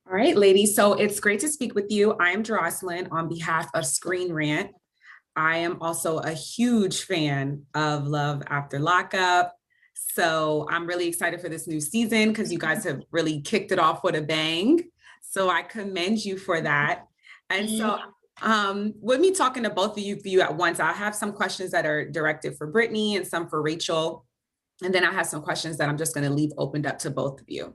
All right, ladies. So it's great to speak with you. I am Jeroslyn on behalf of Screen Rant. I am also a huge fan of Love After Lockup. So I'm really excited for this new season because you guys have really kicked it off with a bang. So I commend you for that. And so with me talking to both of you at once, I have some questions that are directed for Britney and some for Rachel. And then I have some questions that I'm just going to leave opened up to both of you.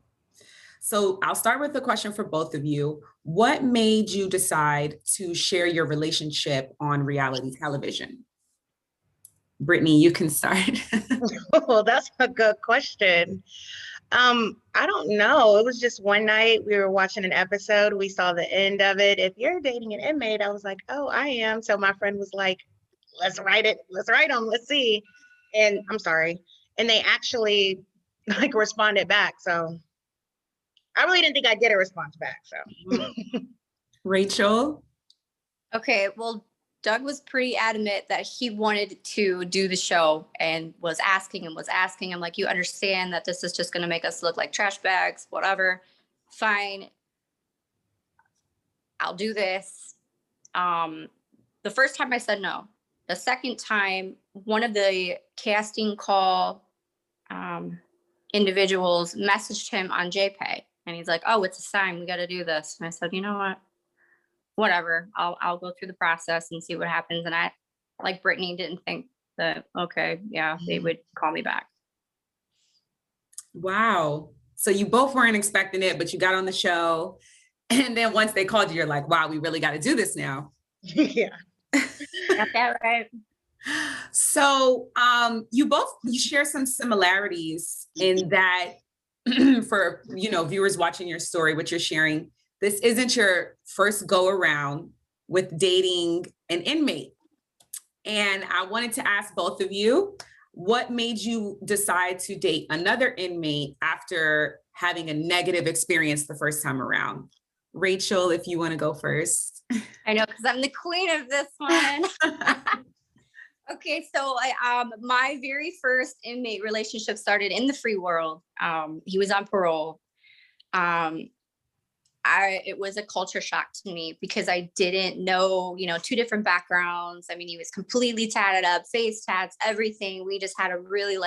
So I'll start with the question for both of you. What made you decide to share your relationship on reality television? Britney, you can start. Well, that's a good question. I don't know. It was just one night we were watching an episode. We saw the end of it. If you're dating an inmate, I was like, oh, I am. So my friend was like, let's write it. Let's write them. Let's see. And I'm sorry. And they actually like responded back. So I really didn't think I get a response back. So Rachel? Okay, well, Doug was pretty adamant that he wanted to do the show and was asking and was asking. I'm like, you understand that this is just going to make us look like trash bags, whatever. Fine. I'll do this. The first time I said no. The second time, one of the casting call individuals messaged him on JPay. And he's like, oh, it's a sign. We got to do this. And I said, you know what? Whatever, I'll go through the process and see what happens. And I, like Britney, didn't think that, okay, yeah, they would call me back. Wow. So you both weren't expecting it, but you got on the show. And then once they called you, you're like, wow, we really got to do this now. yeah. Got that right. So you share some similarities in that for viewers watching your story, what you're sharing. This isn't your first go around with dating an inmate. And I wanted to ask both of you, what made you decide to date another inmate after having a negative experience the first time around? Rachel, if you want to go first. I know, because I'm the queen of this one. Okay, so my very first inmate relationship started in the free world. He was on parole. It was a culture shock to me because I didn't know, two different backgrounds. I mean, he was completely tatted up, face tats, everything. We just had a really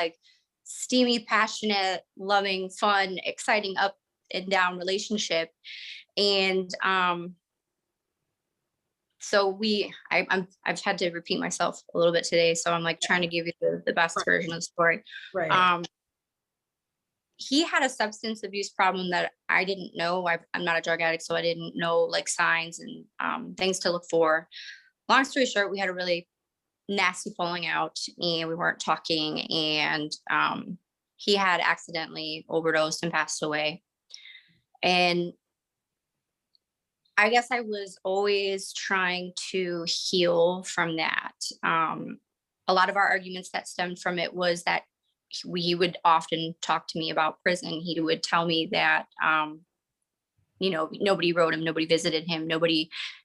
steamy, passionate, loving, fun, exciting up and down relationship. And so I've had to repeat myself a little bit today. So I'm trying to give you the best version of the story. Right. He had a substance abuse problem that I didn't know. I'm not a drug addict, so I didn't know signs and things to look for. Long story short, we had a really nasty falling out and we weren't talking, and he had accidentally overdosed and passed away. And I guess I was always trying to heal from that. A lot of our arguments that stemmed from it was that he would often talk to me about prison. He would tell me that, nobody wrote him, nobody visited him,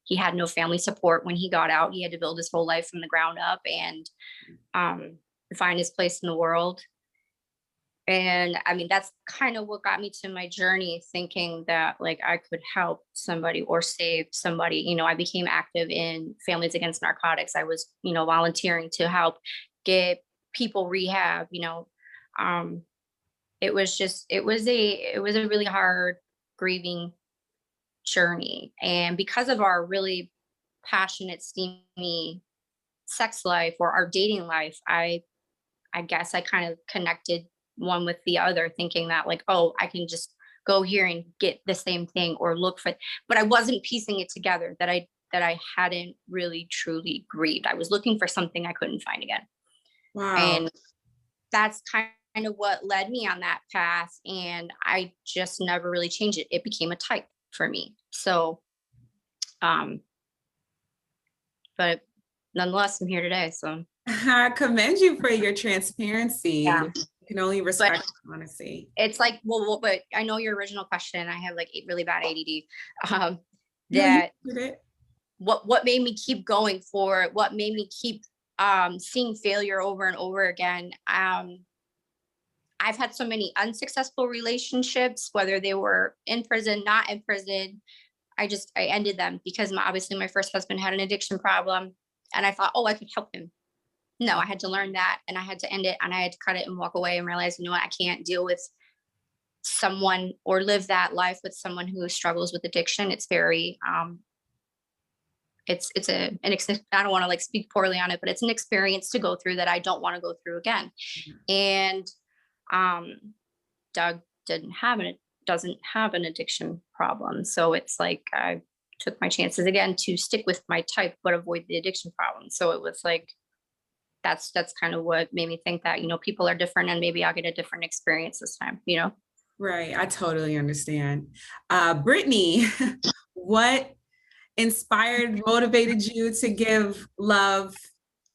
he had no family support when he got out. He had to build his whole life from the ground up and find his place in the world. And I mean, that's kind of what got me to my journey, thinking that I could help somebody or save somebody. I became active in Families Against Narcotics. I was, volunteering to help get people rehab. It was a really hard, grieving journey. And because of our really passionate, steamy sex life or our dating life, I guess I kind of connected one with the other, thinking that oh, I can just go here and get the same thing or look for it. But I wasn't piecing it together that I hadn't really truly grieved. I was looking for something I couldn't find again. Wow. And that's kind of what led me on that path. And I just never really changed it. It became a type for me. So, but nonetheless, I'm here today. So I commend you for your transparency. Yeah. You can only respect honesty. It's well, but I know your original question. I have really bad ADD. What made me keep going for it? What made me keep seeing failure over and over again? I've had so many unsuccessful relationships, whether they were in prison, not in prison. I ended them because obviously my first husband had an addiction problem, and I thought, oh, I could help him. No, I had to learn that, and I had to end it, and I had to cut it and walk away and realize, you know what, I can't deal with someone or live that life with someone who struggles with addiction. It's very I don't want to like speak poorly on it, but it's an experience to go through that I don't want to go through again. And Doug doesn't have an addiction problem. So it's like I took my chances again to stick with my type, but avoid the addiction problem. So it was like, that's kind of what made me think that, you know, people are different and maybe I'll get a different experience this time, you know? Right. I totally understand. Brittany, what inspired, motivated you to give Love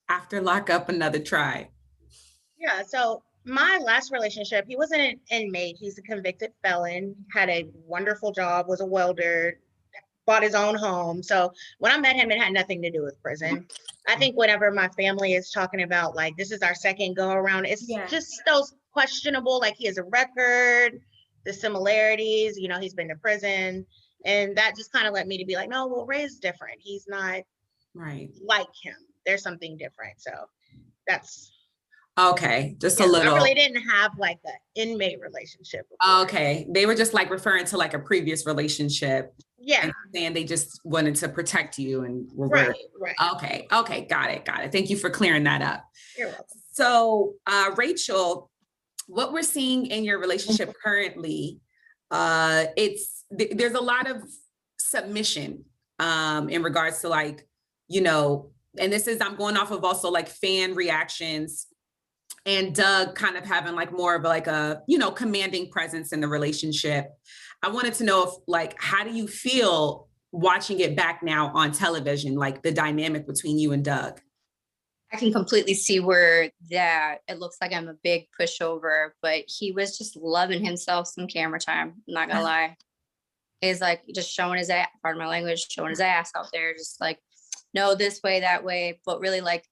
After Lockup another try? Yeah, so my last relationship, he wasn't an inmate. He's a convicted felon, had a wonderful job, was a welder, bought his own home. So when I met him, it had nothing to do with prison. I think whenever my family is talking about like, this is our second go around, it's just those questionable, like he has a record, the similarities, you know, he's been to prison. And that just kind of led me to be like, no, well, Ray's different. He's not Right. like him. There's something different. So that's okay. Just a little. I really didn't have like an inmate relationship before. Okay. They were just like referring to like a previous relationship. Yeah. And saying they just wanted to protect you and were right. Okay. Okay. Got it. Thank you for clearing that up. You're welcome. So, Rachel, what we're seeing in your relationship currently, there's a lot of submission in regards to like, you know, and I'm going off of also like fan reactions and Doug kind of having like more of like a, you know, commanding presence in the relationship. I wanted to know if like, how do you feel watching it back now on television, like the dynamic between you and Doug? I can completely see where that it looks like I'm a big pushover, but he was just loving himself some camera time. I'm not gonna lie. He's like just showing his ass, pardon my language, showing his ass out there, just like, no, this way, that way. But really like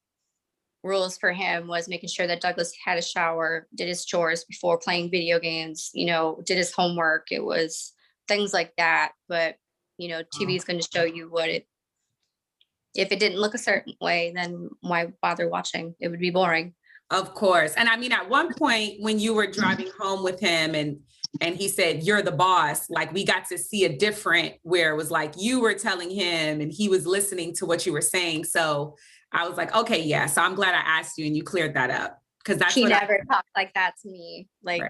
rules for him was making sure that Douglas had a shower, did his chores before playing video games, you know, did his homework. It was things like that. But, you know, TV is going to show you if it didn't look a certain way, then why bother watching? It would be boring. Of course. And I mean, at one point when you were driving home with him and he said, you're the boss, like we got to see a different where it was like you were telling him and he was listening to what you were saying. So I was like, okay, yeah. So I'm glad I asked you and you cleared that up. Because that's he never talked like that to me. Like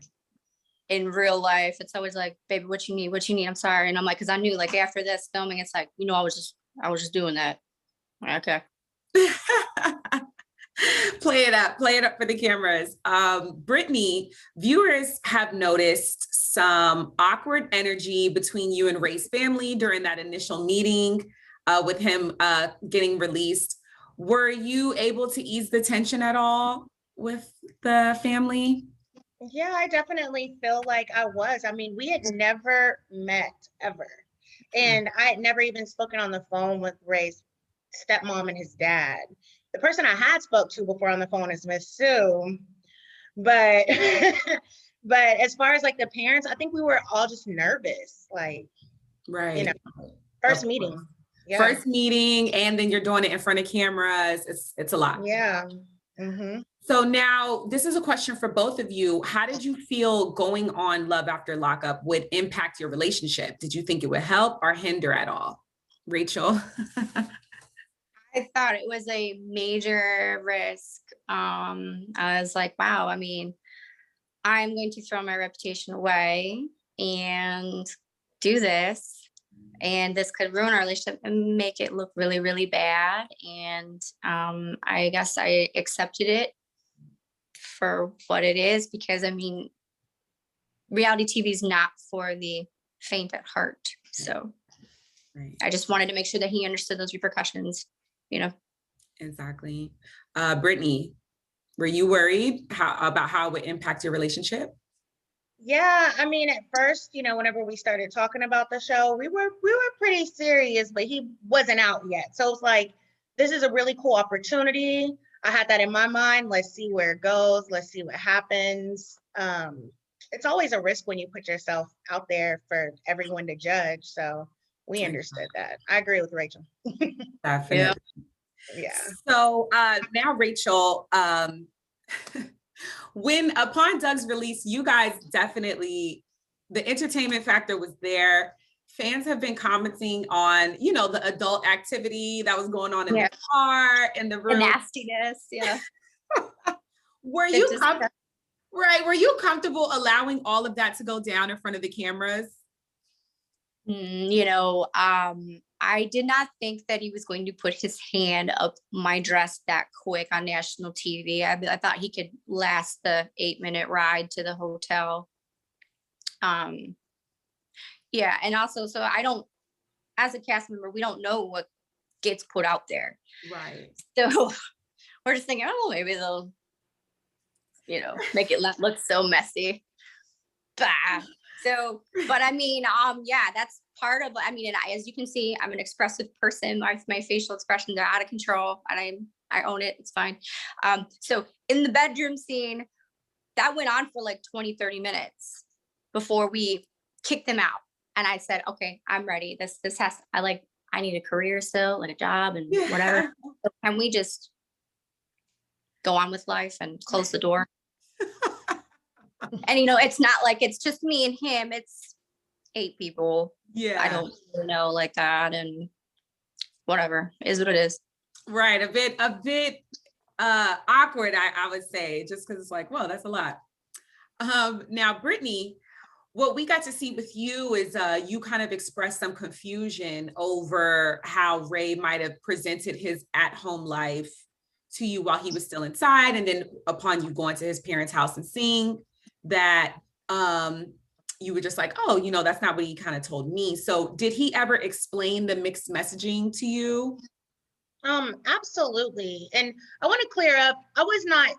in real life, it's always like, baby, what you need? I'm sorry. And I'm like, because I knew like after this filming, it's like, you know, I was just doing that. Okay. Play it up for the cameras. Brittany, viewers have noticed some awkward energy between you and Ray's family during that initial meeting with him getting released. Were you able to ease the tension at all with the family? Yeah, I definitely feel like I was. I mean, we had never met ever. And I had never even spoken on the phone with Ray's stepmom and his dad. The person I had spoke to before on the phone is Miss Sue. But but as far as like the parents, I think we were all just nervous. Like, right. You know, first meeting. Yeah. First meeting, and then you're doing it in front of cameras. It's a lot. Yeah. Mm-hmm. So now this is a question for both of you. How did you feel going on Love After Lockup would impact your relationship? Did you think it would help or hinder at all? Rachel? I thought it was a major risk. I was like, wow, I mean, I'm going to throw my reputation away and do this. And this could ruin our relationship and make it look really, really bad. And I guess I accepted it for what it is, because I mean, reality TV is not for the faint at heart. So I just wanted to make sure that he understood those repercussions, you know. Exactly. Brittany, were you worried about how it would impact your relationship? Yeah, I mean, at first, you know, whenever we started talking about the show, we were pretty serious, but he wasn't out yet. So it's like, this is a really cool opportunity. I had that in my mind. Let's see where it goes. Let's see what happens. It's always a risk when you put yourself out there for everyone to judge. So we understood that. I agree with Rachel. Definitely. Yeah. So now, Rachel, when upon Doug's release, you guys definitely, the entertainment factor was there. Fans have been commenting on, you know, the adult activity that was going on in the car, in the The room. nastiness, yeah. Were you were you comfortable allowing all of that to go down in front of the cameras? You know, I did not think that he was going to put his hand up my dress that quick on national TV. I thought he could last the 8-minute ride to the hotel. Yeah, and also, so I don't, as a cast member, we don't know what gets put out there. Right. So we're just thinking, oh, maybe they'll, you know, make it look so messy. Bah. So, but I mean, yeah, that's part of, I mean, and as you can see, I'm an expressive person. My facial expressions are out of control, and I own it. It's fine. So in the bedroom scene, that went on for like 20-30 minutes before we kicked them out. And I said, okay, I'm ready. This has, I need a career still, like a job and whatever. So can we just go on with life and close the door? And, you know, it's not like it's just me and him. It's 8 people. Yeah. I don't really know like that, and whatever is what it is. Right. A bit awkward, I would say, just because it's like, whoa, that's a lot. Now, Britney, what we got to see with you is you kind of expressed some confusion over how Ray might have presented his at-home life to you while he was still inside. And then upon you going to his parents' house and seeing that, you were just like, oh, you know, that's not what he kind of told me. So did he ever explain the mixed messaging to you? Absolutely. And I want to clear up, I was not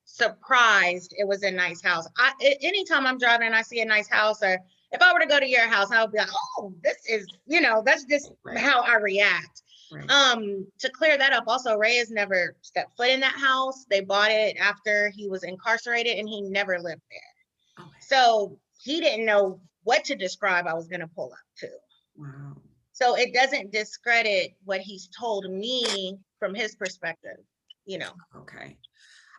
surprised it was a nice house. Anytime I'm driving and I see a nice house, or if I were to go to your house, I would be like, oh, this is, you know, that's just how I react. Right. To clear that up, also, Ray has never stepped foot in that house. They bought it after he was incarcerated, and he never lived there. Okay. So he didn't know what to describe I was going to pull up to. Wow. So it doesn't discredit what he's told me from his perspective, you know. Okay.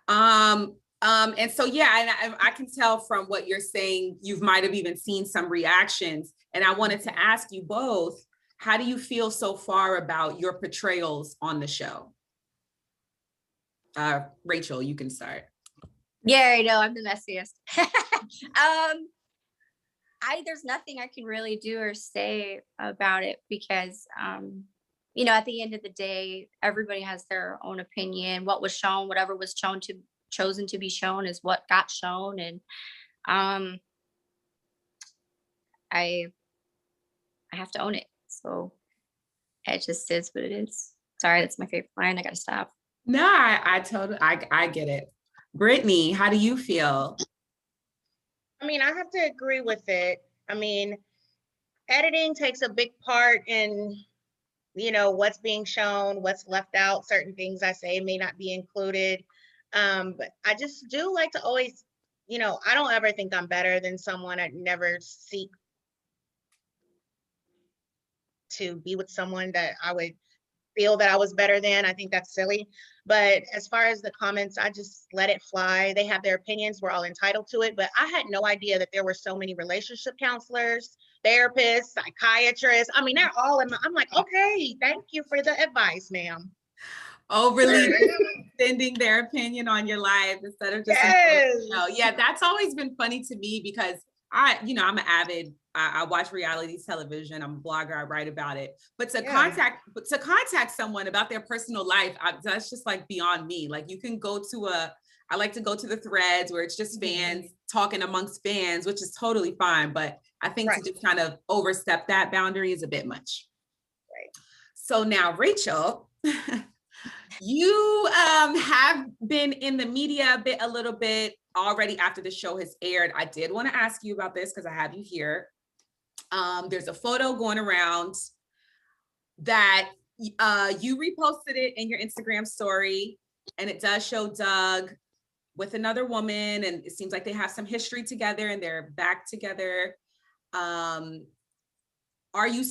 And so, yeah, and I can tell from what you're saying, you might have even seen some reactions. And I wanted to ask you both, how do you feel so far about your portrayals on the show? Rachel, you can start. Yeah, I know, I'm the messiest. There's nothing I can really do or say about it because, you know, at the end of the day, everybody has their own opinion. What was shown, whatever was chosen to be shown is what got shown. And I have to own it. So it just is what it is. Sorry, that's my favorite line. I got to stop. No, I totally, I get it. Britney, how do you feel? I mean, I have to agree with it. I mean, editing takes a big part in, you know, what's being shown, what's left out. Certain things I say may not be included. But I just do like to always, you know, I don't ever think I'm better than someone. I'd never seek to be with someone that I would feel that I was better than. I think that's silly. But as far as the comments, I just let it fly. They have their opinions. We're all entitled to it. But I had no idea that there were so many relationship counselors, therapists, psychiatrists. I mean, they're all in my, I'm like, okay, thank you for the advice, ma'am. Overly extending their opinion on your life instead of just, you know, yeah, that's always been funny to me because I'm an avid, I watch reality television. I'm a blogger. I write about it. But to contact someone about their personal life, that's just like beyond me. Like you can go to I like to go to the threads where it's just fans talking amongst fans, which is totally fine. But I think to just kind of overstep that boundary is a bit much. Right. So now, Rachel, you have been in the media a little bit already after the show has aired. I did want to ask you about this because I have you here. There's a photo going around that you reposted it in your Instagram story. and it does show Doug with another woman, and it seems like they have some history together and they're back together. Are you,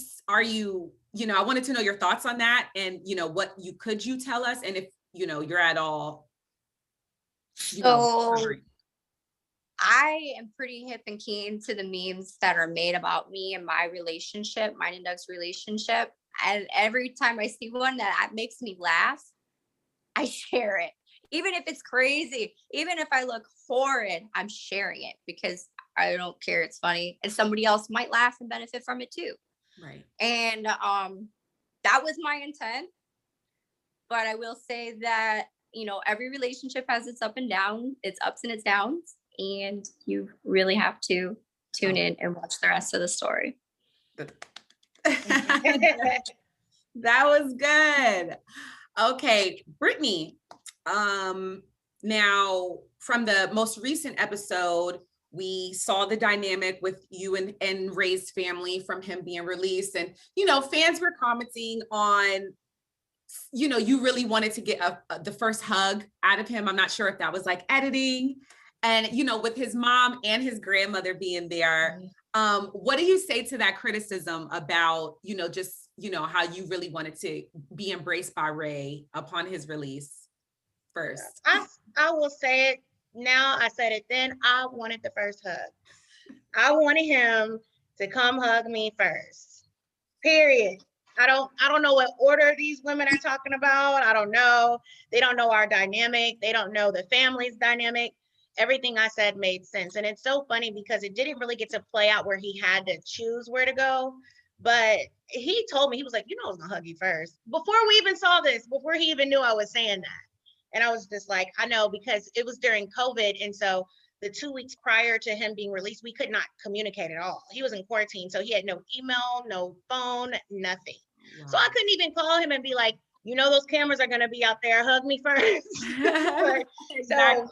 I wanted to know your thoughts on that, and what could you tell us, and if you're at all, So wondering. I am pretty hip and keen to the memes that are made about me and my relationship, mine and Doug's relationship. And every time I see one that makes me laugh, I share it. Even if it's crazy, even if I look horrid, I'm sharing it because I don't care. It's funny. And somebody else might laugh and benefit from it too. Right. And that was my intent. But I will say that, every relationship has its up and down, its ups and its downs. And you really have to tune in and watch the rest of the story. That was good. Okay, Brittany. Now from the most recent episode, we saw the dynamic with you and Ray's family from him being released, and fans were commenting on, you really wanted to get the first hug out of him. I'm not sure if that was like editing, and with his mom and his grandmother being there. What do you say to that criticism about, just, how you really wanted to be embraced by Ray upon his release first? I will say it now. I said it then. I wanted the first hug. I wanted him to come hug me first. Period. I don't know what order these women are talking about. I don't know. They don't know our dynamic. They don't know the family's dynamic. Everything I said made sense. And it's so funny because it didn't really get to play out where he had to choose where to go. But he told me, he was like, I was gonna hug you first. Before we even saw this, before he even knew I was saying that. And I was just like, I know, because it was during COVID. And so the 2 weeks prior to him being released, we could not communicate at all. He was in quarantine. So he had no email, no phone, nothing. Wow. So I couldn't even call him and be like, those cameras are gonna be out there, hug me first. Exactly. So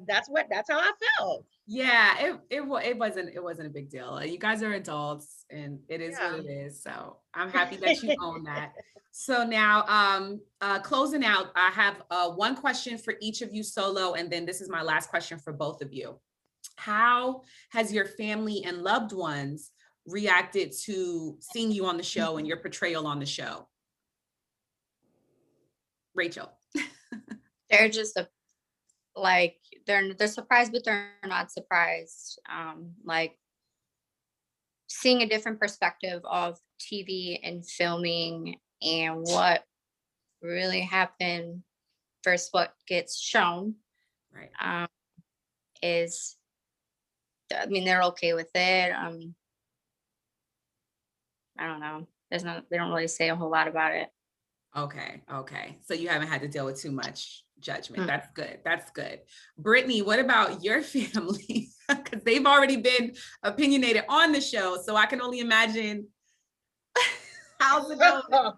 that's how I felt. Yeah, it wasn't a big deal. You guys are adults, and it is what it is. So I'm happy that you own that. So now, closing out, I have one question for each of you solo, and then this is my last question for both of you. How has your family and loved ones reacted to seeing you on the show and your portrayal on the show? Rachel. They're just they're surprised, but they're not surprised. Like seeing a different perspective of TV and filming and what really happened versus what gets shown. Right. They're okay with it. I don't know. They don't really say a whole lot about it. Okay. So you haven't had to deal with too much judgment. That's good. Brittany, what about your family? Because they've already been opinionated on the show, so I can only imagine how's it going.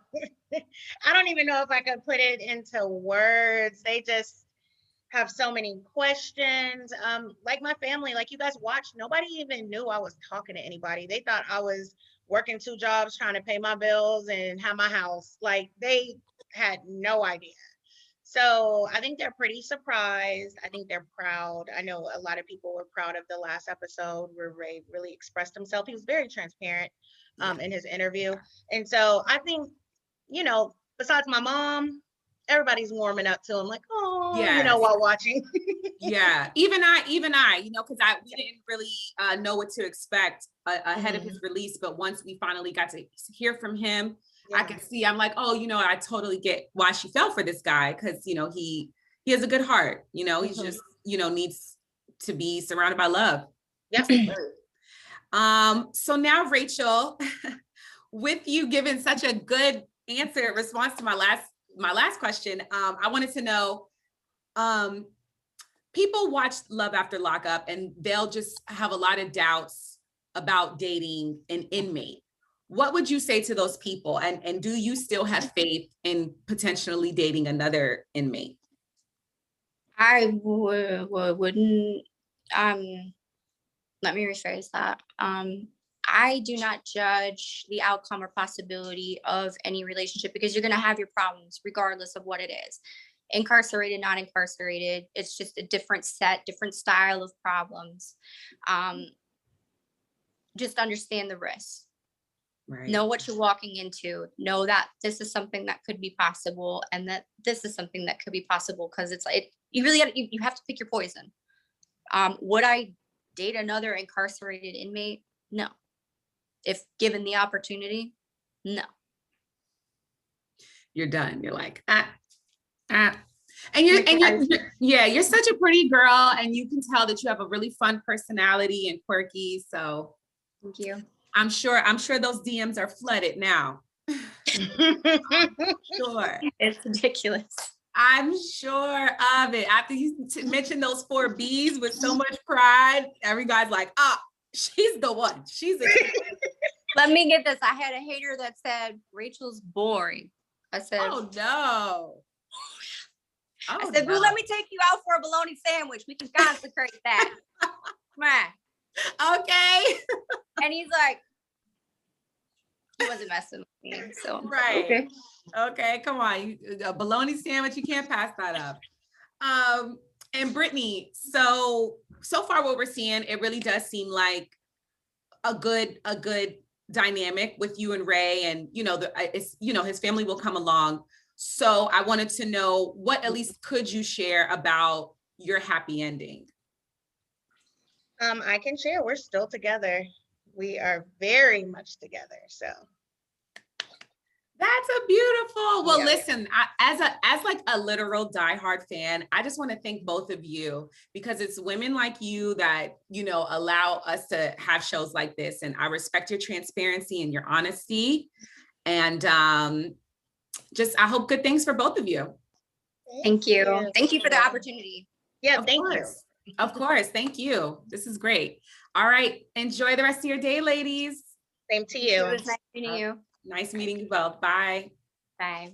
I don't even know if I could put it into words. They just have so many questions. Like my family, like you guys watched, nobody even knew I was talking to anybody. They thought I was working 2 jobs trying to pay my bills and have my house. Like they had no idea. So I think they're pretty surprised. I think they're proud. I know a lot of people were proud of the last episode where Ray really expressed himself. He was very transparent in his interview. And so I think, besides my mom, everybody's warming up to him, like, oh, while watching. Yeah, even I, because we didn't really know what to expect ahead of his release. But once we finally got to hear from him, I could see, I'm like, oh, I totally get why she fell for this guy, because, he has a good heart, he's just, needs to be surrounded by love. Yep. So now, Rachel, with you giving such a good answer, response to my last question, I wanted to know, people watch Love After Lockup and they'll just have a lot of doubts about dating an inmate. What would you say to those people? And do you still have faith in potentially dating another inmate? I wouldn't, let me rephrase that. I do not judge the outcome or possibility of any relationship, because you're going to have your problems regardless of what it is. incarcerated, non-incarcerated. It's just a different set, different style of problems. Just understand the risks. Right. Know what you're walking into. Know that this is something that could be possible, and that this is something that could be possible, because it's like you really you have to pick your poison. Would I date another incarcerated inmate? No. If given the opportunity, no. You're done. You're like, and you're such a pretty girl, and you can tell that you have a really fun personality and quirky. So Thank you. I'm sure those DMs are flooded now. Sure. It's ridiculous. I'm sure of it. After you mentioned those 4 B's with so much pride, every guy's like, she's the one. She's a Let me get this. I had a hater that said Rachel's boring. I said, oh no. I said, boo, let me take you out for a bologna sandwich. We can consecrate that. Come on. Okay. And he's like, he wasn't messing with me. So Right. Okay, come on. A bologna sandwich, you can't pass that up. And Britney, so far what we're seeing, it really does seem like a good dynamic with you and Ray, and his family will come along. So I wanted to know, what at least could you share about your happy ending? I can share, we're still together. We are very much together. So That's a beautiful. Well, Yeah. listen, as like a literal diehard fan, I just want to thank both of you, because it's women like you that, allow us to have shows like this. And I respect your transparency and your honesty. And I hope good things for both of you. thank you. Thank you for the opportunity. Yeah, Of thank course. Of course. Thank you. This is great. All right. Enjoy the rest of your day, ladies. you. Same to It you. was nice meeting you. Nice meeting you both. Bye. Bye.